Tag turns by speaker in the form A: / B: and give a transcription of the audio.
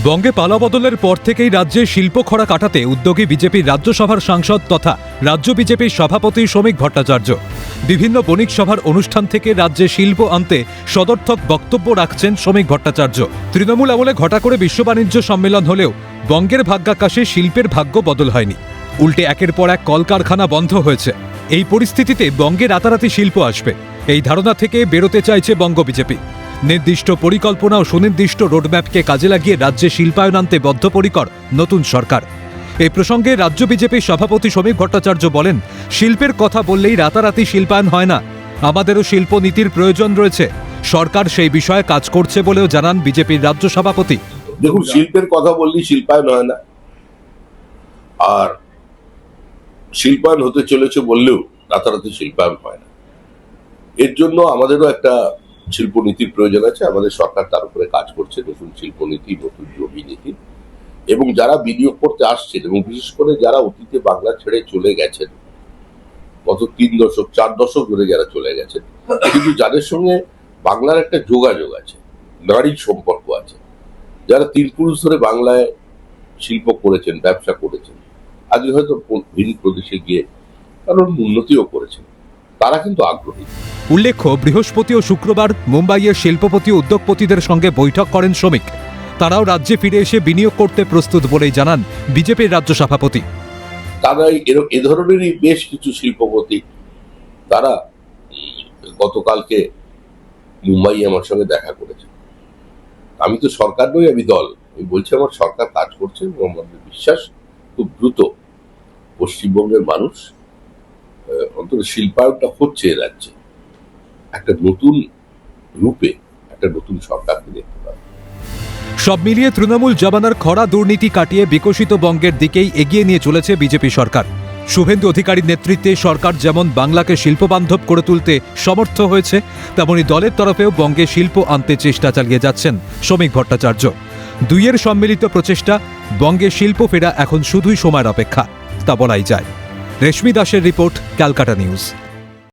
A: বঙ্গে পালাবদলের পর থেকেই রাজ্যে শিল্প খরা কাটাতে উদ্যোগী বিজেপির রাজ্যসভার সাংসদ তথা রাজ্য বিজেপির সভাপতি শ্রমিক ভট্টাচার্য। বিভিন্ন বণিক সভার অনুষ্ঠান থেকে রাজ্যে শিল্প আনতে সদর্থক বক্তব্য রাখছেন শ্রমিক ভট্টাচার্য। তৃণমূল আমলে ঘটা করে বিশ্ব বাণিজ্য সম্মেলন হলেও বঙ্গের ভাগ্যাকাশে শিল্পের ভাগ্য বদল হয়নি, উল্টে একের পর এক কলকারখানা বন্ধ হয়েছে। এই পরিস্থিতিতে বঙ্গে রাতারাতি শিল্প আসবে, এই ধারণা থেকে বেরোতে চাইছে বঙ্গ বিজেপি। নির্দিষ্ট পরিকল্পনা ও সুনির্দিষ্ট রোডম্যাপকে কাজে লাগিয়ে রাজ্যে শিল্পায়ন আনতে বদ্ধপরিকর নতুন সরকার। এই প্রসঙ্গে রাজ্য বিজেপির সভাপতি শ্রমিক ভট্টাচার্য বলেন, শিল্পের কথা বললেই রাতারাতি শিল্পায়ন হয় না, আমাদেরও শিল্প নীতির প্রয়োজন রয়েছে। সরকার সেই বিষয়ে কাজ করছে বলেও জানান বিজেপির রাজ্য সভাপতি।
B: দেখুন, শিল্পের কথা বললেই শিল্পায়ন হয় না, আর শিল্পায়ন হতে চলেছে বললেও রাতারাতি শিল্পায়ন হয় না। এর জন্য আমাদেরও একটা শিল্পনীতির প্রয়োজন আছে। আমাদের সরকার তার উপরে কাজ করছে, নতুন শিল্পনীতি, নতুন জমি নীতি। এবং যারা বিনিয়োগ করতে আসছেন এবং বিশেষ করে যারা অতীতে বাংলা ছেড়ে চলে গেছেন, গত 3 দশক 4 দশক ধরে যারা চলে গেছেন, কিন্তু যাদের সঙ্গে বাংলার একটা যোগাযোগ আছে, নারীর সম্পর্ক আছে, যারা 3 পুরুষ ধরে বাংলায় শিল্প করেছেন, ব্যবসা করেছেন, আজকে হয়তো ভিন প্রদেশে গিয়ে কারণ উন্নতিও করেছেন, তারা কিন্তু আগ্রহী।
A: উল্লেখ্য, বৃহস্পতি ও শুক্রবার মুম্বাইয়ের শিল্পপতি ও উদ্যোগপতিদের সঙ্গে বৈঠক করেন শ্রমিক। তারাও রাজ্যে ফিরে এসে বিনিয়োগ করতে প্রস্তুত বলেই জানান বিজেপির রাজ্য সভাপতি।
B: তারা এ ধরনেরই বেশ কিছু শিল্পপতি, তারা গতকালকে মুম্বাই আমার সঙ্গে দেখা করেছে। আমি তো সরকার নই, আমি দল। আমি বলছি আমার সরকার কাজ করছে এবং আমাদের বিশ্বাস খুব দ্রুত পশ্চিমবঙ্গের মানুষ অন্তত শিল্পায়নটা হচ্ছে রাজ্যে একটা নতুন রূপে, একটা নতুন সরকারকে দেখতে পাবে।
A: সব মিলিয়ে তৃণমূল জমানার খরা দুর্নীতি কাটিয়ে বিকশিত বঙ্গের দিকেই এগিয়ে নিয়ে চলেছে বিজেপি সরকার। শুভেন্দু অধিকারীর নেতৃত্বে সরকার যেমন বাংলাকে শিল্পবান্ধব করে তুলতে সমর্থ হয়েছে, তেমনি দলের তরফেও বঙ্গে শিল্প আনতে চেষ্টা চালিয়ে যাচ্ছেন শ্রমিক ভট্টাচার্য। দুইয়ের সম্মিলিত প্রচেষ্টা বঙ্গে শিল্প ফেরা এখন শুধুই সময়ের অপেক্ষা, তা বলাই যায়। রেশমি দাসের রিপোর্ট, ক্যালকাটা নিউজ।